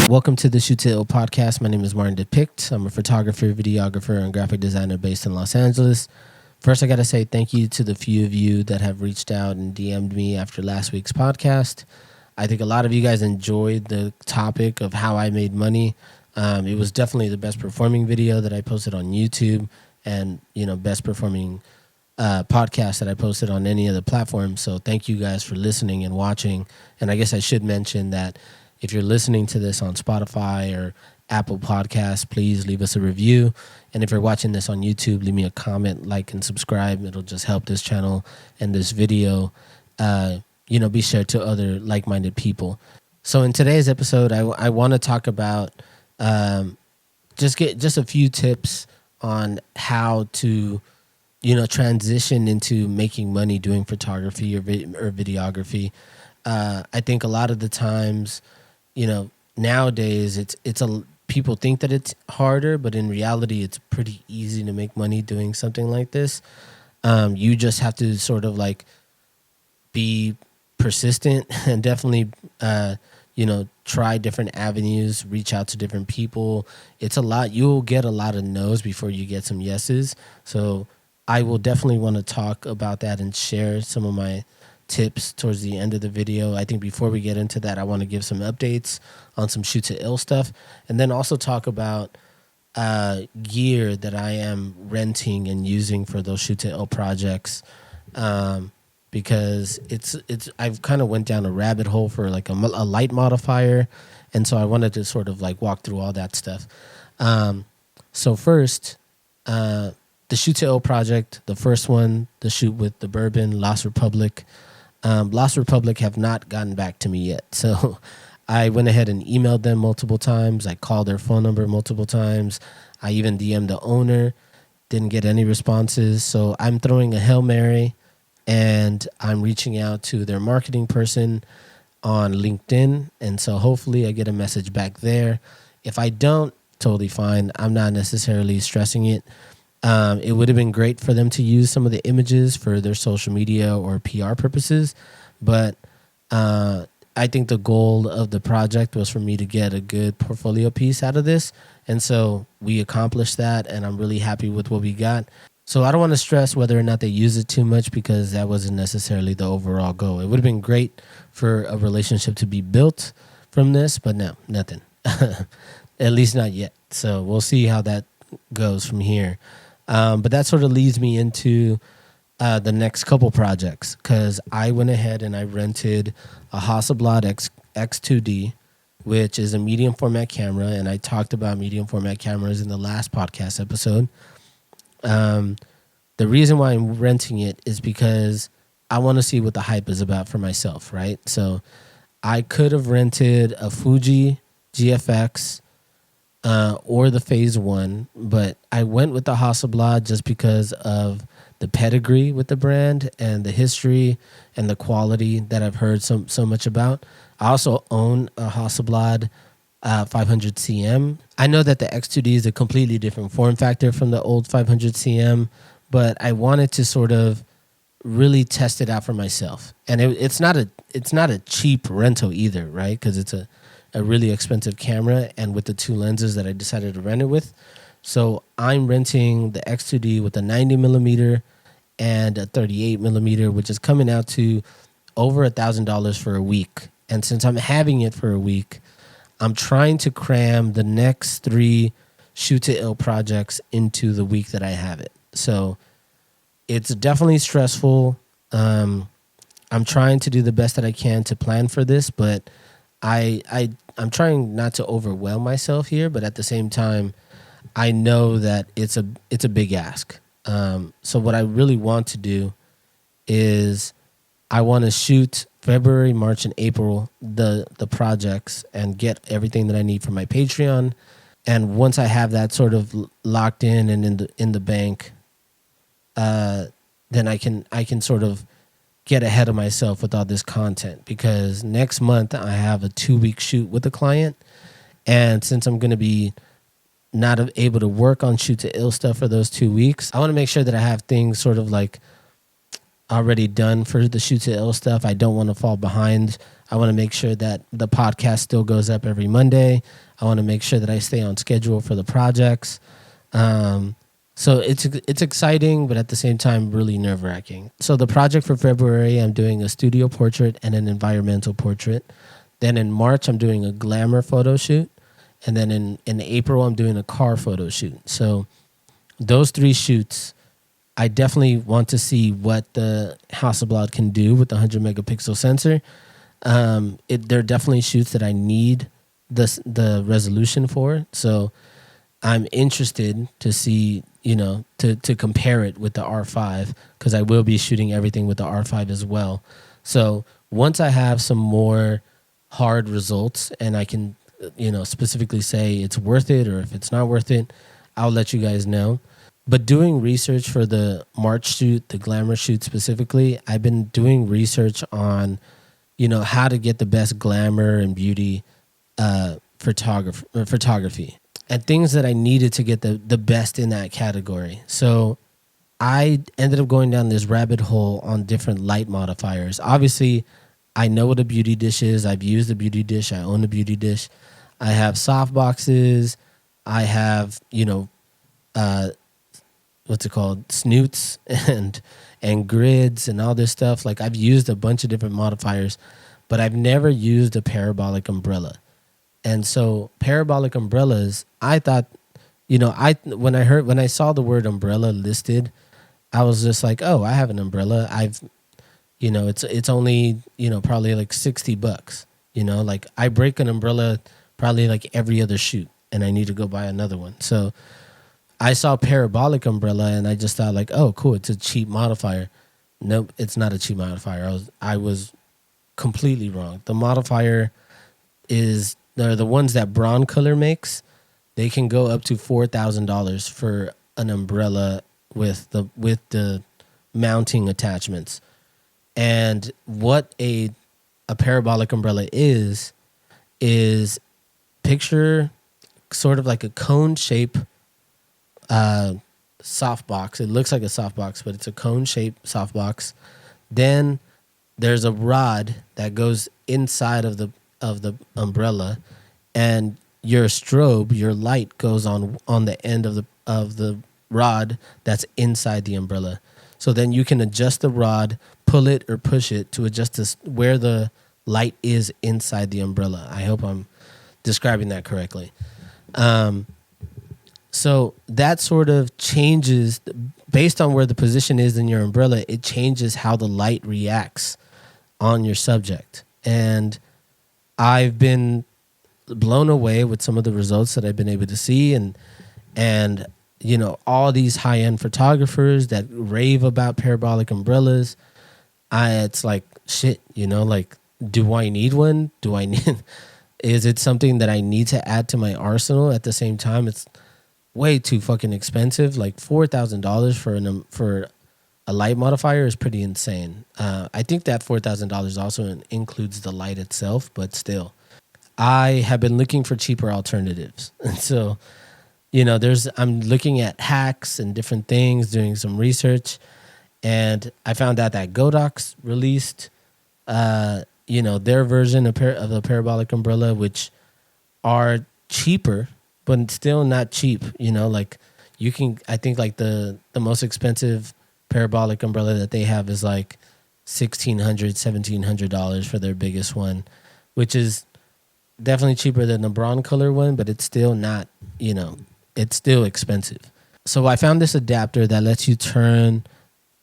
Welcome to the Shoot to Ill podcast. My name is Martin Depict. I'm a photographer, videographer, and graphic designer based in Los Angeles. First, I got to say thank you to the few of you that have reached out and DM'd me after last week's podcast. I think a lot of you guys enjoyed the topic of how I made money. It was definitely the best performing video that I posted on YouTube and, best performing podcast that I posted on any of the platforms. So thank you guys for listening and watching. And I guess I should mention that if you're listening to this on Spotify or Apple Podcasts, please leave us a review. And if you're watching this on YouTube, leave me a comment, like, and subscribe. It'll just help this channel and this video, be shared to other like-minded people. So in today's episode, I want to talk about just a few tips on how to, transition into making money doing photography or videography. I think a lot of the times, nowadays people think that it's harder, but in reality, it's pretty easy to make money doing something like this. You just have to sort of like be persistent and definitely, try different avenues, reach out to different people. It's a lot. You'll get a lot of no's before you get some yeses. So I will definitely want to talk about that and share some of my tips towards the end of the video. I think before we get into that, I want to give some updates on some Shoot to Ill stuff, and then also talk about gear that I am renting and using for those Shoot to Ill projects, because I've kind of went down a rabbit hole for like a light modifier, and so I wanted to sort of like walk through all that stuff. So first, the Shoot to Ill project, the first one, the shoot with the Bourbon, Lost Republic. Lost Republic have not gotten back to me yet. So I went ahead and emailed them multiple times. I called their phone number multiple times. I even DM'd the owner, didn't get any responses. So I'm throwing a Hail Mary and I'm reaching out to their marketing person on LinkedIn. And so hopefully I get a message back there. If I don't, totally fine. I'm not necessarily stressing it. It would have been great for them to use some of the images for their social media or PR purposes, but I think the goal of the project was for me to get a good portfolio piece out of this, and so we accomplished that, and I'm really happy with what we got. So I don't want to stress whether or not they use it too much because that wasn't necessarily the overall goal. It would have been great for a relationship to be built from this, but no, nothing. At least not yet. So we'll see how that goes from here. But that sort of leads me into the next couple projects, because I went ahead and I rented a Hasselblad X2D, which is a medium format camera, and I talked about medium format cameras in the last podcast episode. The reason why I'm renting it is because I want to see what the hype is about for myself, right? So I could have rented a Fuji GFX or the Phase 1, but I went with the Hasselblad just because of the pedigree with the brand and the history and the quality that I've heard so much about. I also own a Hasselblad 500cm. I know that the X2D is a completely different form factor from the old 500cm, but I wanted to sort of really test it out for myself. And it's not a cheap rental either, right? Because it's a really expensive camera, and with the two lenses that I decided to rent it with. So I'm renting the X2D with a 90 millimeter and a 38 millimeter, which is coming out to over $1,000 for a week. And since I'm having it for a week, I'm trying to cram the next 3 Shoot to Ill projects into the week that I have it. So it's definitely stressful. I'm trying to do the best that I can to plan for this, but I'm trying not to overwhelm myself here, but at the same time, I know that it's a big ask. So what I really want to do is I want to shoot February, March, and April the projects and get everything that I need for my Patreon. And once I have that sort of locked in and in the bank, then I can sort of get ahead of myself with all this content, because next month I have a 2-week shoot with a client, and since I'm going to be not able to work on Shoot to Ill stuff for those 2 weeks, I want to make sure that I have things sort of like already done for the Shoot to Ill stuff. I don't want to fall behind. I want to make sure that the podcast still goes up every Monday. I want to make sure that I stay on schedule for the projects. So it's exciting, but at the same time, really nerve-wracking. So the project for February, I'm doing a studio portrait and an environmental portrait. Then in March, I'm doing a glamour photo shoot. And then in April, I'm doing a car photo shoot. So those 3 shoots, I definitely want to see what the Hasselblad can do with the 100 megapixel sensor. They're definitely shoots that I need the resolution for. So I'm interested to see, to compare it with the R5, because I will be shooting everything with the R5 as well. So once I have some more hard results and I can, specifically say it's worth it or if it's not worth it, I'll let you guys know. But doing research for the March shoot, the glamour shoot specifically, I've been doing research on, how to get the best glamour and beauty photography. And things that I needed to get the best in that category. So I ended up going down this rabbit hole on different light modifiers. Obviously, I know what a beauty dish is. I've used a beauty dish. I own a beauty dish. I have soft boxes. I have, what's it called? Snoots and grids and all this stuff. Like, I've used a bunch of different modifiers, but I've never used a parabolic umbrella. And so parabolic umbrellas, I thought, when I saw the word umbrella listed, I was just like, oh, I have an umbrella. It's only, probably like $60. Like, I break an umbrella probably like every other shoot and I need to go buy another one. So I saw parabolic umbrella and I just thought like, oh, cool, it's a cheap modifier. Nope, it's not a cheap modifier. I was completely wrong. The modifier is the ones that Broncolor makes. They can go up to $4,000 for an umbrella with the mounting attachments. And what a parabolic umbrella is picture sort of like a cone shape softbox. It looks like a softbox, but it's a cone shape softbox. Then there's a rod that goes inside of the umbrella, and your strobe, your light, goes on the end of the rod that's inside the umbrella. So then you can adjust the rod, pull it or push it to adjust where the light is inside the umbrella. I hope I'm describing that correctly. So that sort of changes based on where the position is in your umbrella. It changes how the light reacts on your subject. And I've been blown away with some of the results that I've been able to see, and all these high-end photographers that rave about parabolic umbrellas. It's like, shit, like, do I need one? Is it something that I need to add to my arsenal? At the same time, it's way too fucking expensive. Like $4,000 for a light modifier is pretty insane. I think that $4,000 also includes the light itself, but still, I have been looking for cheaper alternatives. And so, I'm looking at hacks and different things, doing some research, and I found out that Godox released, their version of the parabolic umbrella, which are cheaper, but still not cheap. Like, you can, I think like the most expensive parabolic umbrella that they have is like $1,600, $1,700 for their biggest one, which is definitely cheaper than the Broncolor one, but it's still not, it's still expensive. So I found this adapter that lets you turn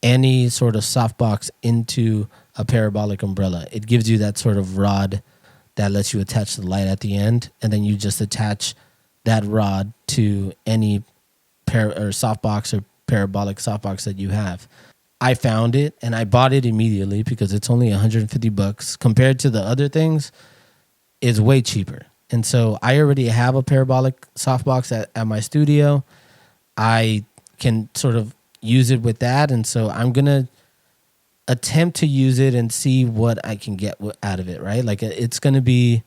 any sort of softbox into a parabolic umbrella. It gives you that sort of rod that lets you attach the light at the end, and then you just attach that rod to any softbox or parabolic softbox that you have. I found it and I bought it immediately because it's only $150 compared to the other things. It's way cheaper. And so I already have a parabolic softbox at my studio. I can sort of use it with that. And so I'm going to attempt to use it and see what I can get out of it, right? Like, it's going to be,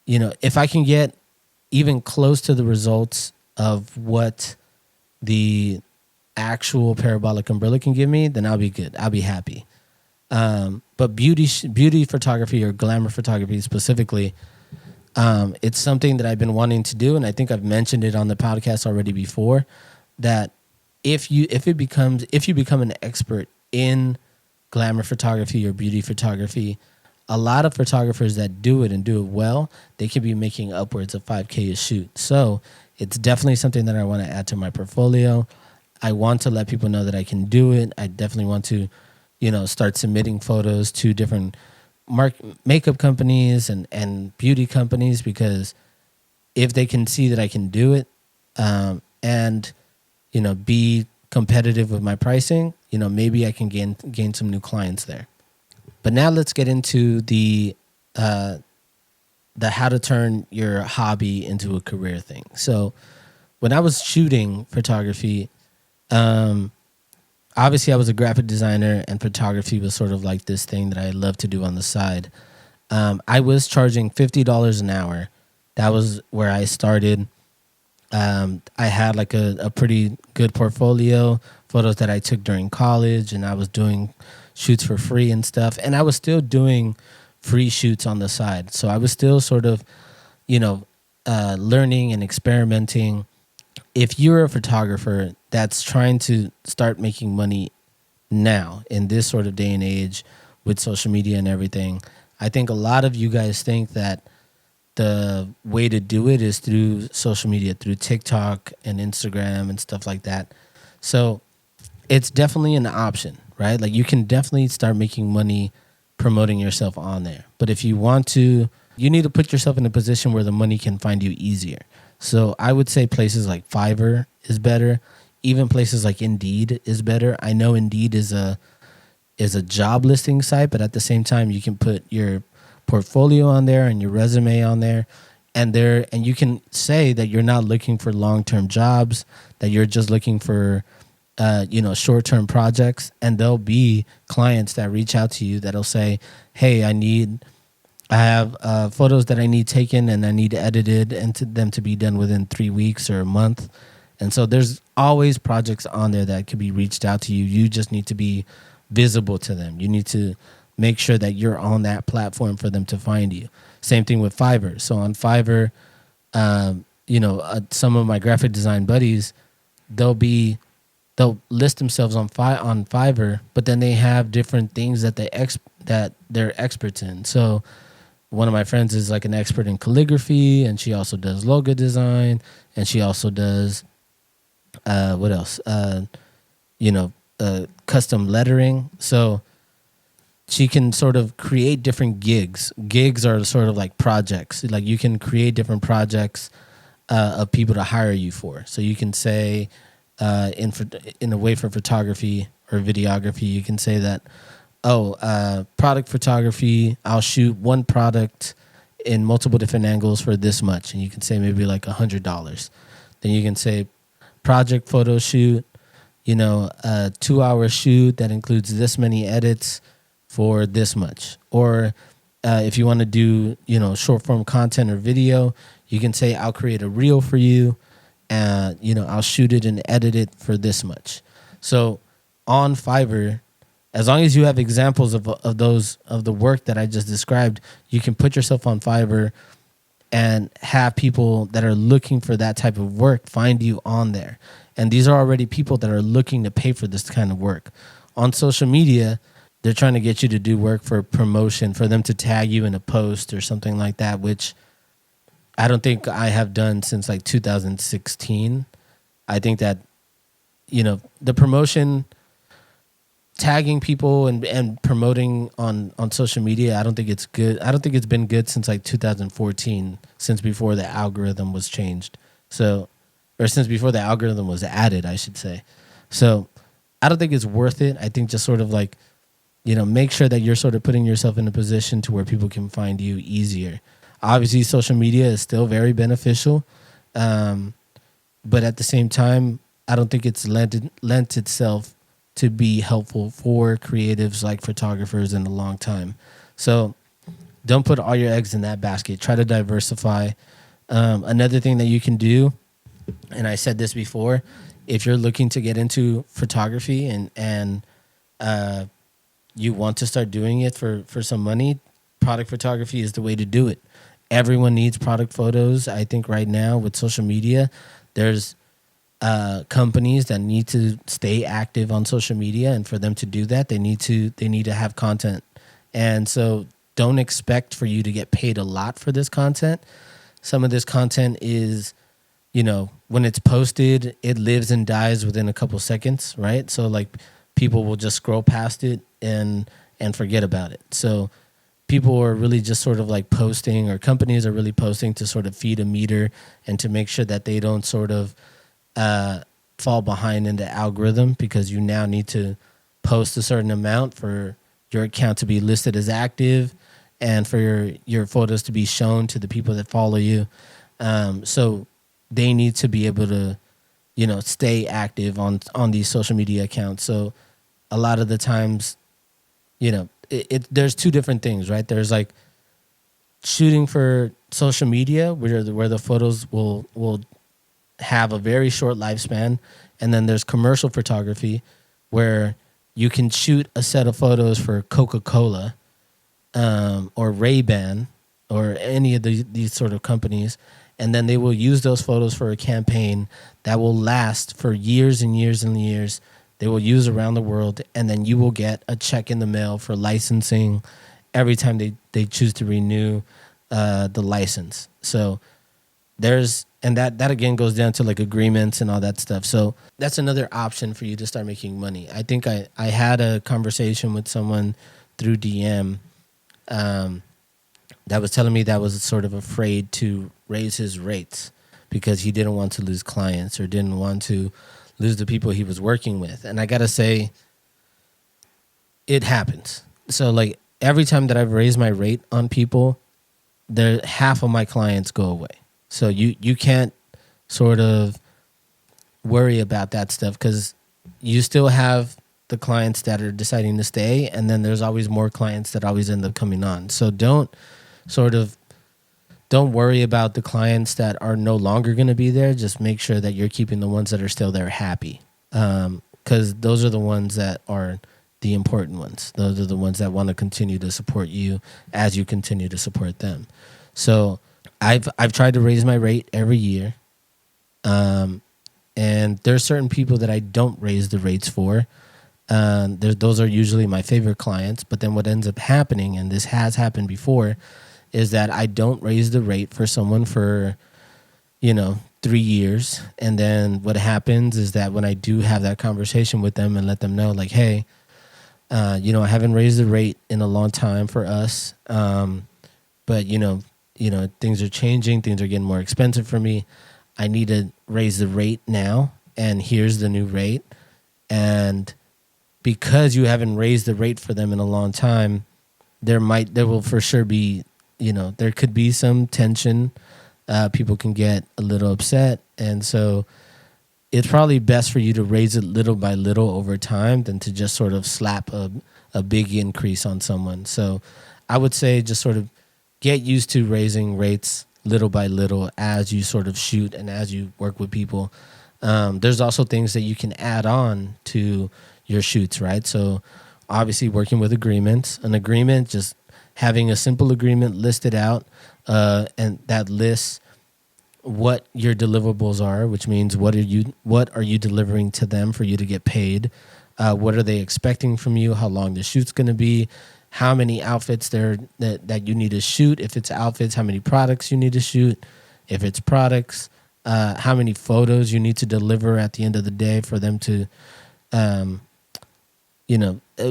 if I can get even close to the results of what the actual Parabolic Umbrella can give me, then I'll be good. I'll be happy. But beauty photography or glamour photography specifically, it's something that I've been wanting to do, and I think I've mentioned it on the podcast already before. That if you become an expert in glamour photography or beauty photography, a lot of photographers that do it and do it well, they could be making upwards of $5,000 a shoot. So it's definitely something that I want to add to my portfolio. I want to let people know that I can do it. I definitely want to, start submitting photos to different makeup companies and beauty companies, because if they can see that I can do it, and be competitive with my pricing, maybe I can gain some new clients there. But now let's get into the how to turn your hobby into a career thing. So when I was shooting photography, obviously I was a graphic designer, and photography was sort of like this thing that I love to do on the side. I was charging $50 an hour. That was where I started. I had like a pretty good portfolio, photos that I took during college, and I was doing shoots for free and stuff. And I was still doing free shoots on the side. So I was still sort of, learning and experimenting. If you're a photographer that's trying to start making money now in this sort of day and age with social media and everything, I think a lot of you guys think that the way to do it is through social media, through TikTok and Instagram and stuff like that. So it's definitely an option, right? Like you can definitely start making money promoting yourself on there. But if you want to, you need to put yourself in a position where the money can find you easier. So I would say places like Fiverr is better. Even places like Indeed is better. I know Indeed is a job listing site, but at the same time, you can put your portfolio on there and your resume on there, and you can say that you're not looking for long-term jobs, that you're just looking for short-term projects, and there'll be clients that reach out to you that'll say, hey, I have photos that I need taken and I need edited and them to be done within 3 weeks or a month. And so there's always projects on there that could be reached out to you. You just need to be visible to them. You need to make sure that you're on that platform for them to find you. Same thing with Fiverr. So on Fiverr, some of my graphic design buddies, they'll list themselves on Fiverr, but then they have different things that they're experts in. So one of my friends is like an expert in calligraphy, and she also does logo design, and she also does custom lettering. So she can sort of create different gigs. Gigs are sort of like projects. Like you can create different projects of people to hire you for. So you can say, in a way for photography or videography, you can say that, product photography, I'll shoot one product in multiple different angles for this much. And you can say maybe like $100. Then you can say project photo shoot, a 2-hour shoot that includes this many edits for this much. Or if you want to do, short form content or video, you can say I'll create a reel for you. I'll shoot it and edit it for this much. So on Fiverr, as long as you have examples of the work that I just described, you can put yourself on Fiverr and have people that are looking for that type of work find you on there. And these are already people that are looking to pay for this kind of work. On social media, they're trying to get you to do work for promotion, for them to tag you in a post or something like that, which I don't think I have done since like 2016. I think that, the promotion, tagging people and promoting on social media, I don't think it's good. I don't think it's been good since like 2014, since before the algorithm was changed. So, or since before the algorithm was added, I should say. So I don't think it's worth it. I think just sort of like, make sure that you're sort of putting yourself in a position to where people can find you easier. Obviously, social media is still very beneficial, but at the same time, I don't think it's lent itself to be helpful for creatives like photographers in a long time. So don't put all your eggs in that basket. Try to diversify. Another thing that you can do, and I said this before, if you're looking to get into photography and you want to start doing it for some money, product photography is the way to do it. Everyone needs product photos. I think right now with social media, there's companies that need to stay active on social media, and for them to do that, they need to have content. And so don't expect for you to get paid a lot for this content. Some of this content is, when it's posted, it lives and dies within a couple seconds, right? So like people will just scroll past it and forget about it. So people are really just sort of like posting, or companies are really posting to sort of feed a meter and to make sure that they don't sort of fall behind in the algorithm, because you now need to post a certain amount for your account to be listed as active and for your photos to be shown to the people that follow you. So they need to be able to, stay active on these social media accounts. So a lot of the times, there's two different things, right? There's like shooting for social media where the photos will have a very short lifespan, and then there's commercial photography where you can shoot a set of photos for Coca-Cola or Ray-Ban or any of these sort of companies, and then they will use those photos for a campaign that will last for years and years and years. They will use around the world, and then you will get a check in the mail for licensing every time they choose to renew the license. So and that again goes down to like agreements and all that stuff. So that's another option for you to start making money. I think I had a conversation with someone through DM that was telling me that was sort of afraid to raise his rates because he didn't want to lose clients or didn't want to lose the people he was working with. And I got to say, it happens. So like every time that I've raised my rate on people, half of my clients go away. So you can't sort of worry about that stuff, because you still have the clients that are deciding to stay, and then there's always more clients that always end up coming on. So don't worry about the clients that are no longer going to be there. Just make sure that you're keeping the ones that are still there happy, because those are the ones that are the important ones. Those are the ones that want to continue to support you as you continue to support them. So I've tried to raise my rate every year, and there's certain people that I don't raise the rates for. Those are usually my favorite clients. But then what ends up happening, and this has happened before, is that I don't raise the rate for someone for 3 years, and then what happens is that when I do have that conversation with them and let them know, like, hey, I haven't raised the rate in a long time for us, but things are changing, things are getting more expensive for me. I need to raise the rate now, and here's the new rate. And because you haven't raised the rate for them in a long time, there will for sure be, there could be some tension. People can get a little upset, and so it's probably best for you to raise it little by little over time than to just sort of slap a big increase on someone. So I would say just sort of get used to raising rates little by little as you sort of shoot and as you work with people. There's also things that you can add on to your shoots, right? So obviously working with agreements, an agreement, just having a simple agreement listed out, and that lists what your deliverables are, which means what are you delivering to them for you to get paid? What are they expecting from you? How long the shoot's going to be? How many outfits that you need to shoot? If it's outfits, how many products you need to shoot? If it's products, how many photos you need to deliver at the end of the day for them to,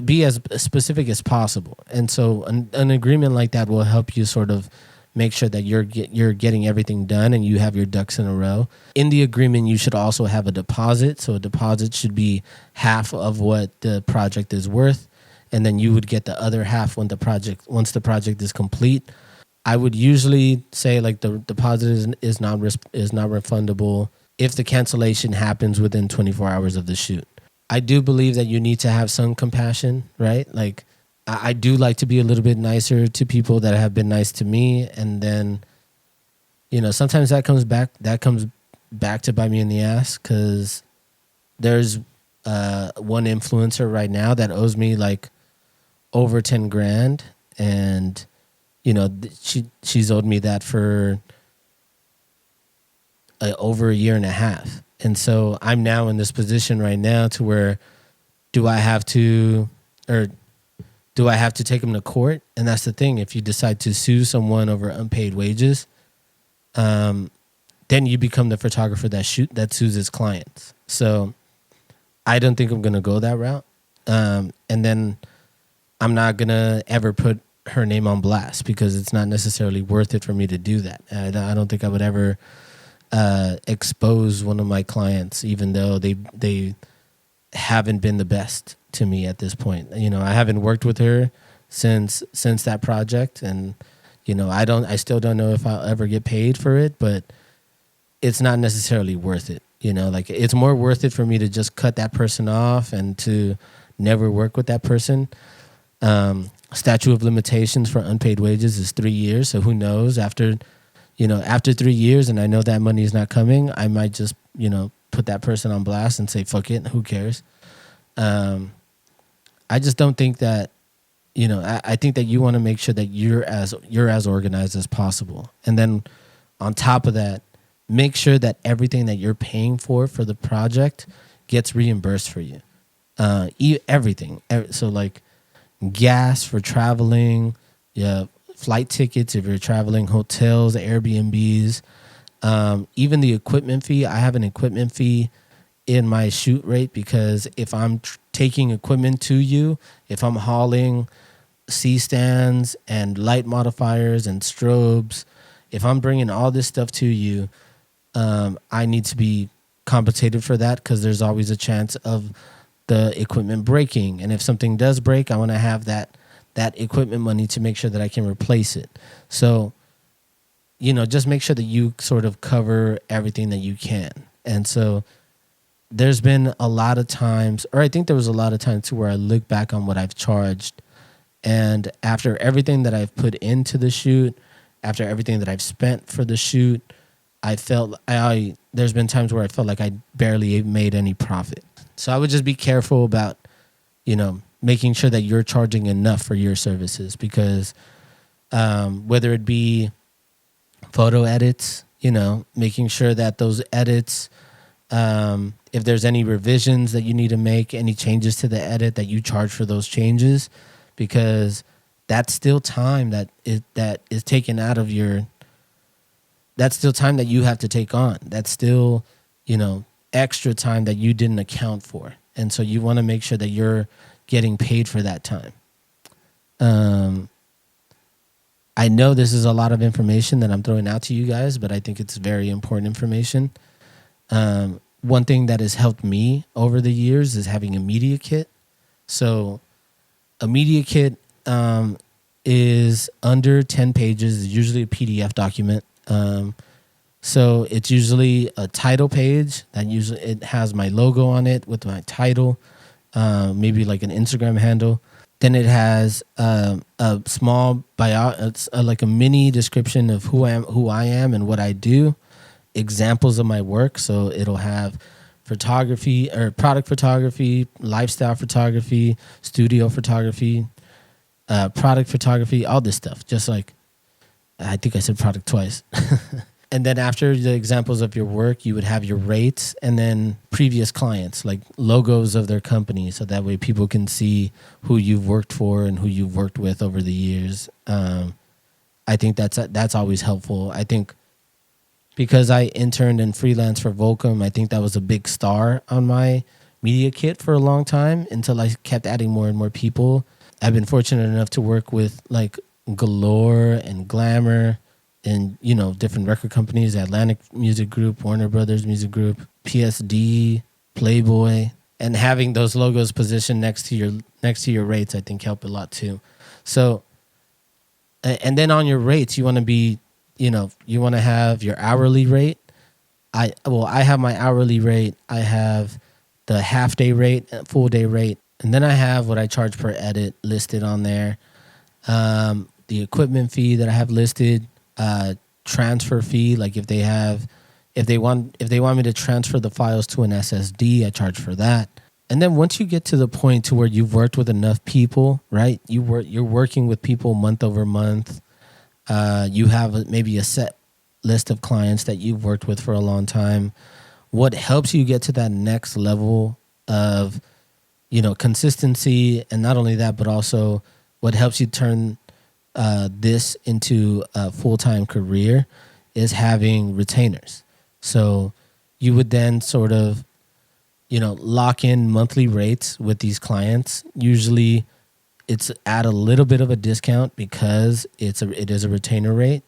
be as specific as possible. And so an agreement like that will help you sort of make sure that you're getting everything done and you have your ducks in a row. In the agreement, you should also have a deposit. So a deposit should be half of what the project is worth, and then you would get the other half once the project is complete. I would usually say like the deposit is not refundable if the cancellation happens within 24 hours of the shoot. I do believe that you need to have some compassion, right? Like I do like to be a little bit nicer to people that have been nice to me, and then sometimes that comes back to bite me in the ass, because there's one influencer right now that owes me like over 10 grand, and she's owed me that for over a year and a half. And so I'm now in this position right now to where do I have to take them to court? And that's the thing. If you decide to sue someone over unpaid wages, then you become the photographer that sues his clients. So I don't think I'm going to go that route. And then I'm not going to ever put her name on blast because it's not necessarily worth it for me to do that. I don't think I would ever expose one of my clients, even though they haven't been the best to me at this point. I haven't worked with her since that project, and I still don't know if I'll ever get paid for it, but it's not necessarily worth it. Like it's more worth it for me to just cut that person off and to never work with that person. Statute of limitations for unpaid wages is 3 years. So who knows, after 3 years and I know that money is not coming, I might just, put that person on blast and say, fuck it, who cares? I just don't think that, I think that you want to make sure that you're as organized as possible. And then on top of that, make sure that everything that you're paying for the project gets reimbursed for you. Everything. So like gas for traveling, flight tickets if you're traveling, hotels, Airbnbs, even the equipment fee. I have an equipment fee in my shoot rate because if I'm taking equipment to you, if I'm hauling C-stands and light modifiers and strobes, if I'm bringing all this stuff to you, I need to be compensated for that because there's always a chance of the equipment breaking. And if something does break, I want to have that equipment money to make sure that I can replace it. So, just make sure that you sort of cover everything that you can. And so there's been a lot of times, or I think there was a lot of times too, where I look back on what I've charged, and after everything that I've put into the shoot, after everything that I've spent for the shoot, there's been times where I felt like I barely made any profit. So I would just be careful about, making sure that you're charging enough for your services, because whether it be photo edits, making sure that those edits, if there's any revisions that you need to make, any changes to the edit, that you charge for those changes, because that's still time that is taken out of your. That's still time that you have to take on. That's still, extra time that you didn't account for. And so you want to make sure that you're getting paid for that time. I know this is a lot of information that I'm throwing out to you guys, but I think it's very important information. One thing that has helped me over the years is having a media kit. So a media kit is under 10 pages, it's usually a PDF document. So it's usually a title page that usually it has my logo on it with my title, maybe like an Instagram handle. Then it has a small it's like a mini description of who I am and what I do, examples of my work. So it'll have photography or product photography, lifestyle photography, studio photography, product photography, all this stuff. Just like, I think I said product twice. And then after the examples of your work, you would have your rates and then previous clients, like logos of their company. So that way people can see who you've worked for and who you've worked with over the years. I think that's always helpful. I think because I interned and freelanced for Volcom, I think that was a big star on my media kit for a long time until I kept adding more and more people. I've been fortunate enough to work with like Galore and Glamour and, different record companies, Atlantic Music Group, Warner Brothers Music Group, PSD, Playboy, and having those logos positioned next to your rates, I think help a lot too. So, and then on your rates, you want to be, you want to have your hourly rate. I have my hourly rate. I have the half day rate, full day rate, and then I have what I charge per edit listed on there. The equipment fee that I have listed, transfer fee, like if they have, If they want me to transfer the files to an SSD, I charge for that. And then once you get to the point to where you've worked with enough people, right? You're working with people month over month. You have maybe a set list of clients that you've worked with for a long time. What helps you get to that next level of, consistency, and not only that, but also what helps you turn this into a full-time career is having retainers. So you would then sort of, lock in monthly rates with these clients. Usually it's at a little bit of a discount because it is a retainer rate.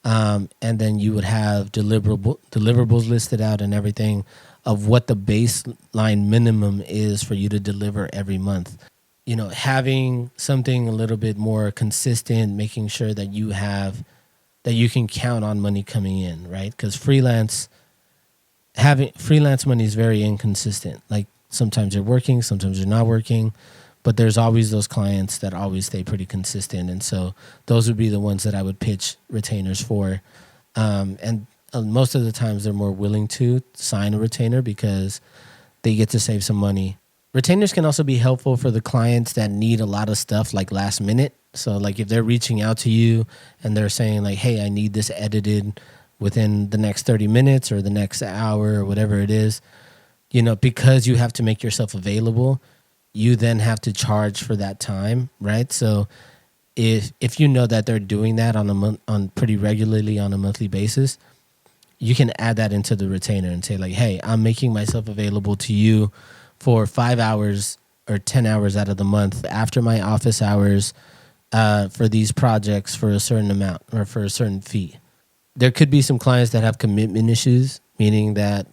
And then you would have deliverables listed out and everything of what the baseline minimum is for you to deliver every month. Having something a little bit more consistent, making sure that you can count on money coming in, right? Because freelance money is very inconsistent. Like sometimes you're working, sometimes you're not working, but there's always those clients that always stay pretty consistent. And so those would be the ones that I would pitch retainers for. And most of the times they're more willing to sign a retainer because they get to save some money. Retainers can also be helpful for the clients that need a lot of stuff like last minute. So like if they're reaching out to you and they're saying like, hey, I need this edited within the next 30 minutes or the next hour or whatever it is, because you have to make yourself available, you then have to charge for that time, right? So if you know that they're doing that on pretty regularly on a monthly basis, you can add that into the retainer and say like, hey, I'm making myself available to you for 5 hours or 10 hours out of the month after my office hours for these projects for a certain amount or for a certain fee. There could be some clients that have commitment issues, meaning that,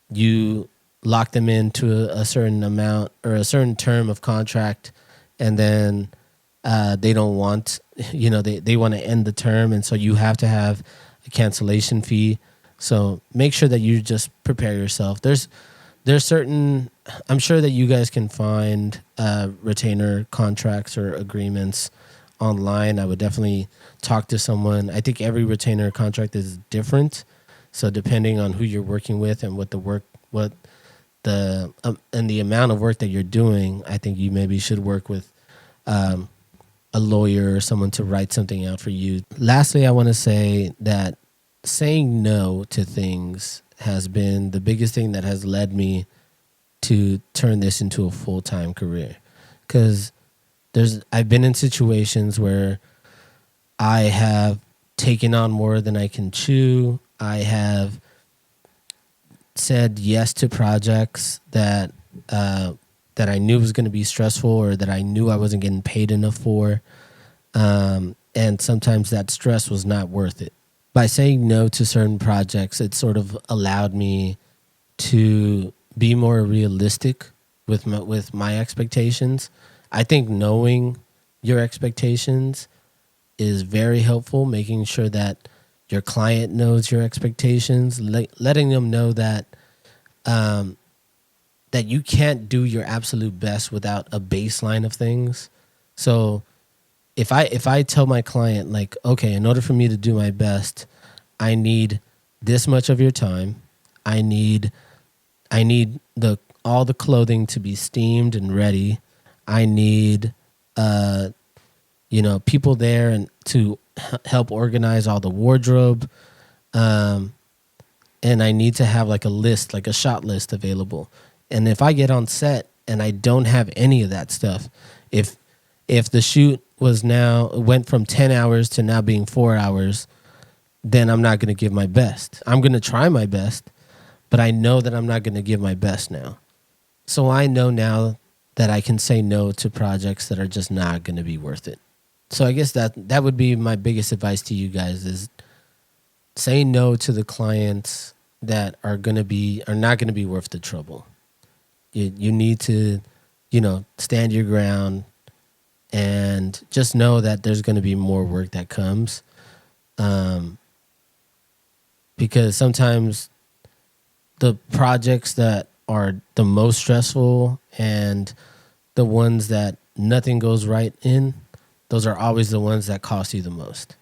you lock them into a certain amount or a certain term of contract, and then they don't want, they want to end the term. And so you have to have a cancellation fee. So make sure that you just prepare yourself. There's certain, I'm sure that you guys can find retainer contracts or agreements online. I would definitely talk to someone. I think every retainer contract is different. So depending on who you're working with and what and the amount of work that you're doing, I think you maybe should work with a lawyer or someone to write something out for you. Lastly, I want to say that saying no to things has been the biggest thing that has led me to turn this into a full-time career. Because I've been in situations where I have taken on more than I can chew. I have said yes to projects that I knew was going to be stressful or that I knew I wasn't getting paid enough for. And sometimes that stress was not worth it. By saying no to certain projects, it sort of allowed me to be more realistic with my expectations. I think knowing your expectations is very helpful, making sure that your client knows your expectations, letting them know that that you can't do your absolute best without a baseline of things. So if I tell my client like, okay, in order for me to do my best, I need this much of your time. I need all the clothing to be steamed and ready. I need people there and to help organize all the wardrobe. And I need to have like a list, like a shot list available. And if I get on set and I don't have any of that stuff, if the shoot went from 10 hours to now being 4 hours, then I'm not going to give my best. I'm going to try my best, but I know that I'm not going to give my best now. So I know now that I can say no to projects that are just not going to be worth it. So I guess that would be my biggest advice to you guys is say no to the clients that are not going to be worth the trouble. You need to, stand your ground and just know that there's going to be more work that comes. Because sometimes the projects that are the most stressful and the ones that nothing goes right in, those are always the ones that cost you the most.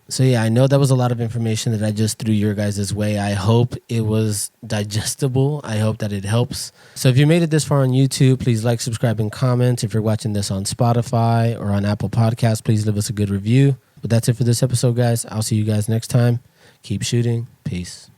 So yeah, I know that was a lot of information that I just threw your guys' way. I hope it was digestible. I hope that it helps. So if you made it this far on YouTube, please like, subscribe, and comment. If you're watching this on Spotify or on Apple Podcasts, please leave us a good review. But that's it for this episode, guys. I'll see you guys next time. Keep shooting. Peace.